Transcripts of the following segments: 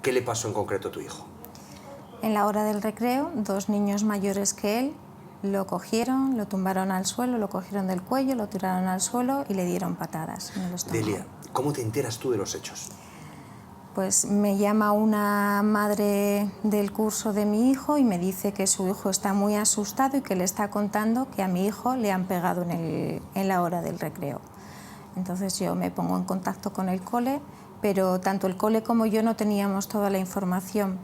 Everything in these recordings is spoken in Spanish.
¿Qué le pasó en concreto a tu hijo? En la hora del recreo, 2 niños mayores que él lo cogieron, lo tumbaron al suelo, lo cogieron del cuello, lo tiraron al suelo y le dieron patadas en el estómago. Delia, ¿cómo te enteras tú de los hechos? Pues me llama una madre del curso de mi hijo y me dice que su hijo está muy asustado y que le está contando que a mi hijo le han pegado en la hora del recreo. Entonces yo me pongo en contacto con el cole, pero tanto el cole como yo no teníamos toda la información.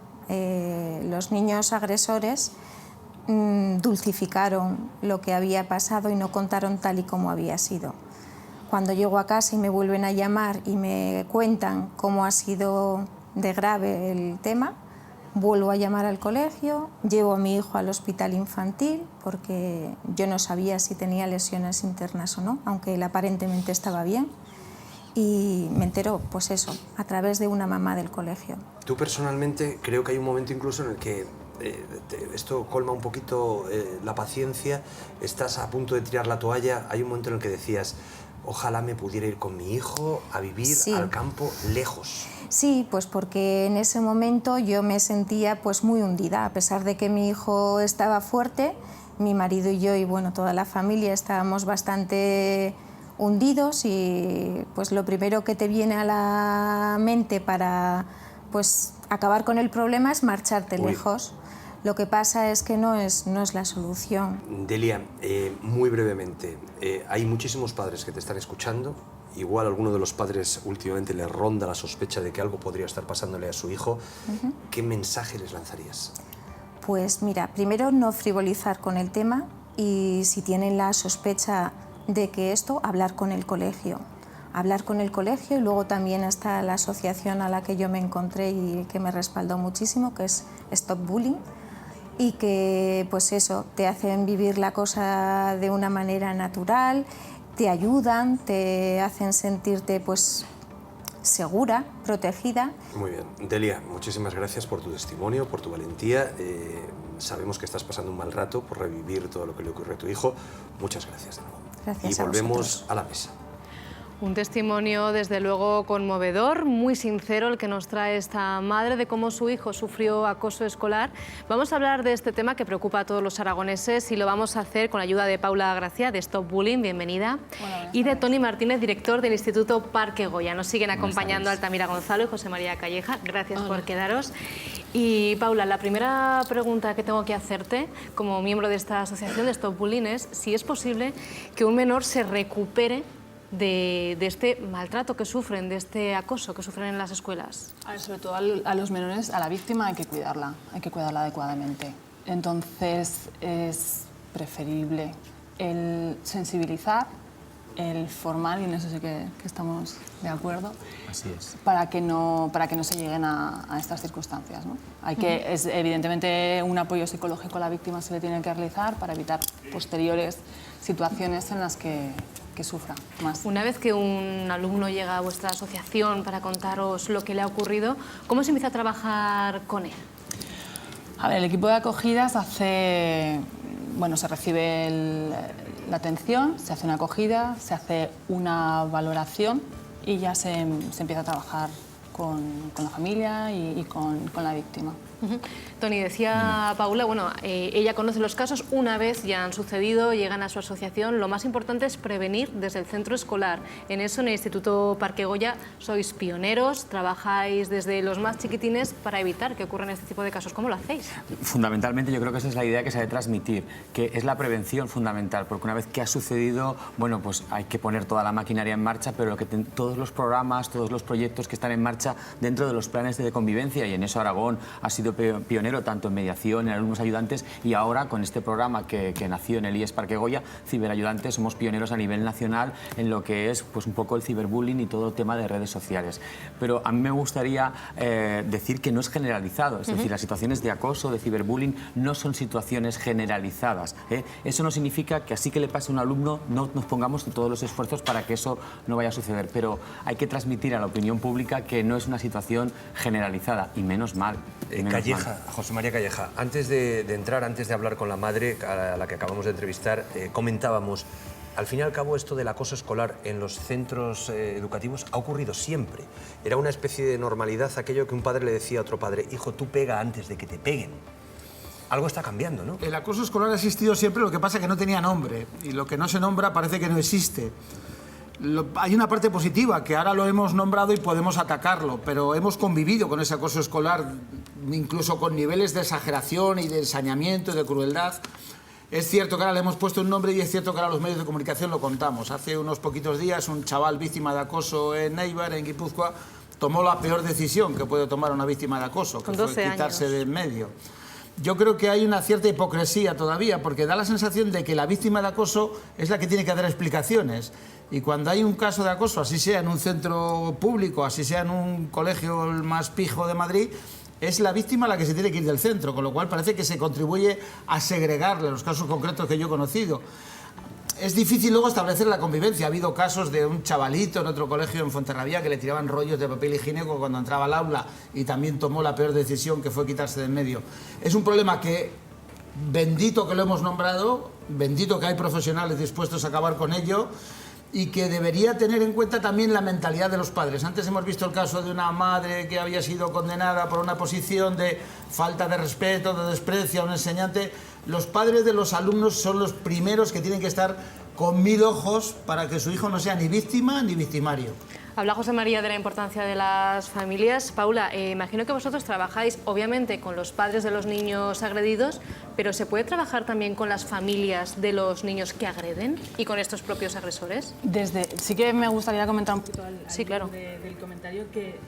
Los niños agresores dulcificaron lo que había pasado y no contaron tal y como había sido. Cuando llego a casa y me vuelven a llamar y me cuentan cómo ha sido de grave el tema, vuelvo a llamar al colegio, llevo a mi hijo al hospital infantil porque yo no sabía si tenía lesiones internas o no, aunque él aparentemente estaba bien. Y me entero, pues eso, a través de una mamá del colegio. Tú personalmente creo que hay un momento incluso en el que esto colma un poquito la paciencia, estás a punto de tirar la toalla, hay un momento en el que decías, ojalá me pudiera ir con mi hijo a vivir al campo lejos. Sí, pues porque en ese momento yo me sentía pues muy hundida, a pesar de que mi hijo estaba fuerte, mi marido y yo y bueno, toda la familia estábamos bastante hundidos y pues lo primero que te viene a la mente para pues acabar con el problema es marcharte lejos. Lo que pasa es que no es la solución. Delia, muy brevemente, hay muchísimos padres que te están escuchando. Igual a alguno de los padres últimamente le ronda la sospecha de que algo podría estar pasándole a su hijo. ¿Qué mensaje les lanzarías? Pues mira, primero no frivolizar con el tema y si tienen la sospecha de que esto, hablar con el colegio. Hablar con el colegio y luego también está la asociación a la que yo me encontré y que me respaldó muchísimo, que es Stop Bullying, y que pues eso, te hacen vivir la cosa de una manera natural, te ayudan, te hacen sentirte pues segura, protegida. Muy bien. Delia, muchísimas gracias por tu testimonio, por tu valentía. Sabemos que estás pasando un mal rato por revivir todo lo que le ocurrió a tu hijo. Muchas gracias de nuevo. Gracias y volvemos a vosotros. a la mesa. Un testimonio, desde luego, conmovedor, muy sincero el que nos trae esta madre de cómo su hijo sufrió acoso escolar. Vamos a hablar de este tema que preocupa a todos los aragoneses y lo vamos a hacer con la ayuda de Paula Gracia, de Stop Bullying, bienvenida, y de Toni Martínez, director del Instituto Parque Goya. Nos siguen acompañando Altamira Gonzalo y José María Calleja. Gracias por quedaros. Y Paula, la primera pregunta que tengo que hacerte, como miembro de esta asociación de Stop Bullying, es si es posible que un menor se recupere de este maltrato que sufren, de este acoso que sufren en las escuelas. Sobre todo a los menores, a la víctima hay que cuidarla adecuadamente. Entonces es preferible el sensibilizar, el formar, y en eso sí que estamos de acuerdo. Así es. Para que no se lleguen a estas circunstancias, ¿no? Es evidentemente un apoyo psicológico a la víctima se le tiene que realizar para evitar posteriores situaciones en las que sufra más. Una vez que un alumno llega a vuestra asociación para contaros lo que le ha ocurrido, ¿cómo se empieza a trabajar con él? A ver, el equipo de acogidas se recibe la atención, se hace una acogida, se hace una valoración y ya se empieza a trabajar con la familia y con la víctima. Toni, decía Paula, ella conoce los casos una vez ya han sucedido, llegan a su asociación. Lo más importante es prevenir desde el centro escolar. En eso, en el Instituto Parque Goya, sois pioneros, trabajáis desde los más chiquitines para evitar que ocurran este tipo de casos. ¿Cómo lo hacéis? Fundamentalmente, yo creo que esa es la idea que se ha de transmitir, que es la prevención fundamental, porque una vez que ha sucedido, pues hay que poner toda la maquinaria en marcha, pero todos los programas, todos los proyectos que están en marcha dentro de los planes de convivencia, y en eso Aragón ha sido pionero tanto en mediación, en alumnos ayudantes, y ahora con este programa que nació en el IES Parque Goya, Ciberayudantes, somos pioneros a nivel nacional en lo que es un poco el ciberbullying y todo el tema de redes sociales. Pero a mí me gustaría decir que no es generalizado, es decir, las situaciones de acoso, de ciberbullying, no son situaciones generalizadas. Eso no significa que así que le pase a un alumno no nos pongamos todos los esfuerzos para que eso no vaya a suceder, pero hay que transmitir a la opinión pública que no es una situación generalizada, y menos mal. Calleja, José María Calleja, antes de hablar con la madre a la que acabamos de entrevistar, comentábamos, al fin y al cabo esto del acoso escolar en los centros educativos ha ocurrido siempre. Era una especie de normalidad aquello que un padre le decía a otro padre, hijo, tú pega antes de que te peguen. Algo está cambiando, ¿no? El acoso escolar ha existido siempre, lo que pasa es que no tenía nombre, y lo que no se nombra parece que no existe. Hay una parte positiva, que ahora lo hemos nombrado y podemos atacarlo, pero hemos convivido con ese acoso escolar, incluso con niveles de exageración y de ensañamiento y de crueldad. Es cierto que ahora le hemos puesto un nombre y es cierto que ahora los medios de comunicación lo contamos. Hace unos poquitos días un chaval víctima de acoso en Eibar, en Guipúzcoa, tomó la peor decisión que puede tomar una víctima de acoso, que fue quitarse de en medio. Yo creo que hay una cierta hipocresía todavía, porque da la sensación de que la víctima de acoso es la que tiene que dar explicaciones. Y cuando hay un caso de acoso, así sea en un centro público, así sea en un colegio el más pijo de Madrid, es la víctima la que se tiene que ir del centro, con lo cual parece que se contribuye a segregarle los casos concretos que yo he conocido. Es difícil luego establecer la convivencia. Ha habido casos de un chavalito en otro colegio en Fuenterrabía que le tiraban rollos de papel higiénico cuando entraba al aula y también tomó la peor decisión, que fue quitarse de en medio. Es un problema que, bendito que lo hemos nombrado, bendito que hay profesionales dispuestos a acabar con ello, y que debería tener en cuenta también la mentalidad de los padres. Antes hemos visto el caso de una madre que había sido condenada por una posición de falta de respeto, de desprecio a un enseñante. Los padres de los alumnos son los primeros que tienen que estar con 1000 ojos para que su hijo no sea ni víctima ni victimario. Habla José María de la importancia de las familias. Paula, imagino que vosotros trabajáis obviamente con los padres de los niños agredidos, pero ¿se puede trabajar también con las familias de los niños que agreden y con estos propios agresores? Sí que me gustaría comentar un poquito claro. del comentario, que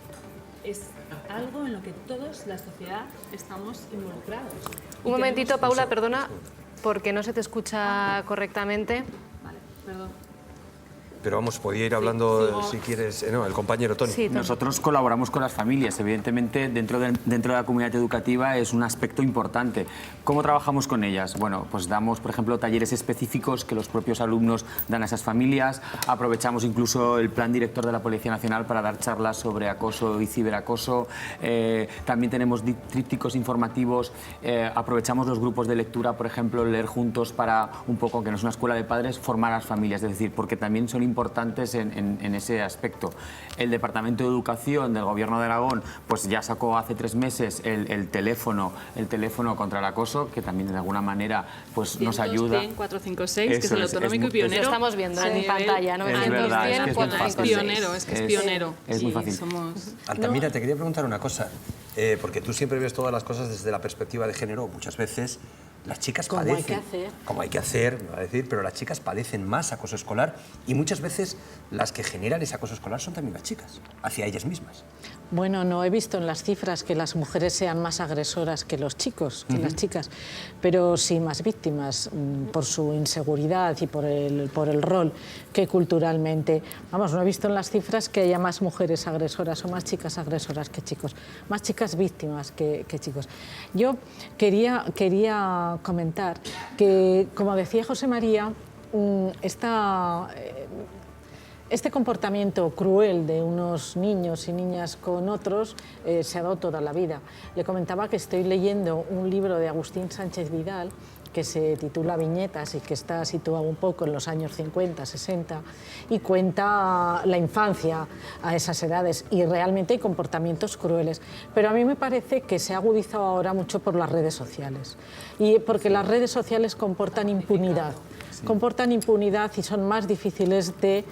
es algo en lo que todos, la sociedad, estamos involucrados. Un momentito, Paula, perdona, porque no se te escucha correctamente. Vale, perdón. Pero vamos, podía ir hablando, si quieres, no, el compañero Tony. Sí, Tony. Nosotros colaboramos con las familias, evidentemente dentro de la comunidad educativa es un aspecto importante. ¿Cómo trabajamos con ellas? Bueno, pues damos, por ejemplo, talleres específicos que los propios alumnos dan a esas familias, aprovechamos incluso el plan director de la Policía Nacional para dar charlas sobre acoso y ciberacoso, también tenemos trípticos informativos, aprovechamos los grupos de lectura, por ejemplo, leer juntos para un poco, que no es una escuela de padres, formar a las familias, es decir, porque también son importantes en ese aspecto. El Departamento de Educación del Gobierno de Aragón pues ya sacó hace 3 meses el teléfono contra el acoso, que también de alguna manera pues nos ayuda. 456, que es el autonómico y pionero. Lo estamos viendo en pantalla, ¿no? Es verdad, es que es muy fácil. Pionero, es que es pionero. Es muy fácil. Altamira, te quería preguntar una cosa, porque tú siempre ves todas las cosas desde la perspectiva de género. Muchas veces las chicas padecen... Como hay que hacer. Como hay que hacer, me va a decir, pero las chicas padecen más acoso escolar y muchas veces las que generan ese acoso escolar son también las chicas, hacia ellas mismas. Bueno, no he visto en las cifras que las mujeres sean más agresoras que los chicos, que las chicas, pero sí más víctimas por su inseguridad y por el rol que culturalmente... Vamos, no he visto en las cifras que haya más mujeres agresoras o más chicas agresoras que chicos, más chicas víctimas que chicos. Yo quería comentar que, como decía José María, este comportamiento cruel de unos niños y niñas con otros se ha dado toda la vida. Le comentaba que estoy leyendo un libro de Agustín Sánchez Vidal que se titula Viñetas y que está situado un poco en los años 50, 60 y cuenta la infancia a esas edades y realmente hay comportamientos crueles. Pero a mí me parece que se ha agudizado ahora mucho por las redes sociales y porque las redes sociales comportan impunidad. Sí. Comportan impunidad y son más difíciles de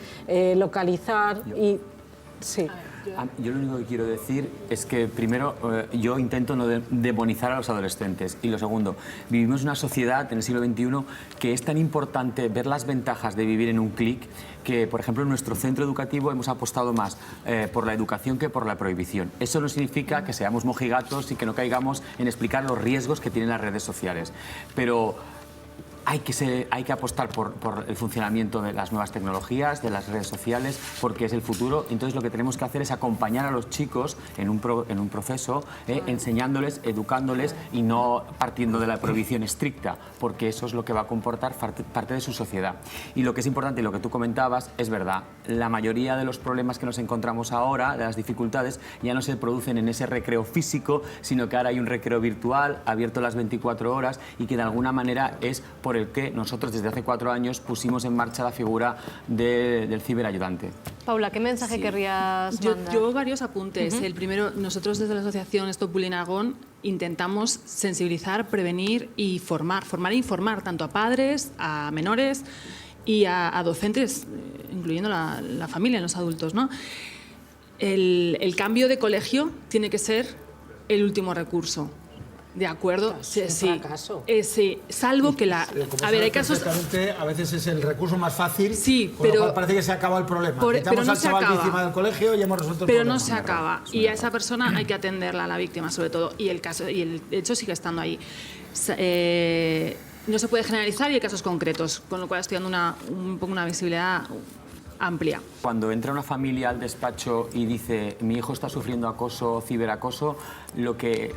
localizar y... Sí. Yo lo único que quiero decir es que, primero, yo intento no demonizar a los adolescentes. Y lo segundo, vivimos en una sociedad en el siglo XXI que es tan importante ver las ventajas de vivir en un clic que, por ejemplo, en nuestro centro educativo hemos apostado más por la educación que por la prohibición. Eso no significa que seamos mojigatos y que no caigamos en explicar los riesgos que tienen las redes sociales. Pero hay que apostar por el funcionamiento de las nuevas tecnologías, de las redes sociales, porque es el futuro. Entonces lo que tenemos que hacer es acompañar a los chicos en un proceso, enseñándoles, educándoles y no partiendo de la prohibición estricta, porque eso es lo que va a comportar parte de su sociedad. Y lo que es importante y lo que tú comentabas es verdad. La mayoría de los problemas que nos encontramos ahora, de las dificultades, ya no se producen en ese recreo físico, sino que ahora hay un recreo virtual abierto las 24 horas y que de alguna manera es por por el que nosotros desde hace 4 años pusimos en marcha la figura del ciberayudante. Paula, ¿qué mensaje querrías mandar? Yo varios apuntes. El primero, nosotros desde la asociación Stop Bullying Aragón intentamos sensibilizar, prevenir y formar e informar tanto a padres, a menores y a docentes, incluyendo la familia, los adultos, ¿no? El cambio de colegio tiene que ser el último recurso. ¿De acuerdo? Es un fracaso. Sí, salvo que la... A ver, hay casos... A veces es el recurso más fácil, Sí, con lo pero... cual parece que se acaba el problema. pero Quitamos no al se chaval acaba. víctima del colegio y hemos resuelto el Pero problema. no se acaba. Y a esa persona hay que atenderla, a la víctima sobre todo. Y el hecho sigue estando ahí. No se puede generalizar y hay casos concretos, con lo cual estoy dando un poco una visibilidad amplia. Cuando entra una familia al despacho y dice mi hijo está sufriendo acoso, ciberacoso, lo que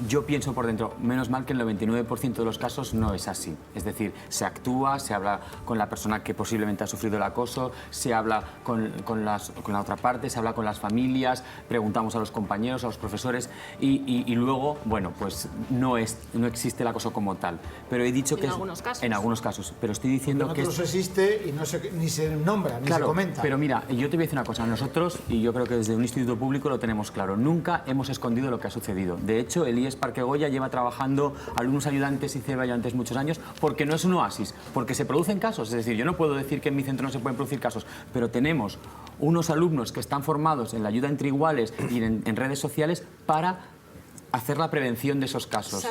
yo pienso por dentro, menos mal que en el 99% de los casos no es así. Es decir, se actúa, se habla con la persona que posiblemente ha sufrido el acoso, se habla con la otra parte, se habla con las familias, preguntamos a los compañeros, a los profesores y luego, bueno, pues no existe el acoso como tal. Pero he dicho que algunos casos. en algunos casos, pero estoy diciendo En que otros existe y ni se nombra, ni claro, se comenta. pero mira, yo te voy a decir una cosa. Nosotros, y yo creo que desde un instituto público lo tenemos claro, nunca hemos escondido lo que ha sucedido. De hecho, el IES Parque Goya lleva trabajando alumnos ayudantes y ciberayudantes muchos años porque no es un oasis, porque se producen casos. Es decir, yo no puedo decir que en mi centro no se pueden producir casos, pero tenemos unos alumnos que están formados en la ayuda entre iguales y en redes sociales para hacer la prevención de esos casos.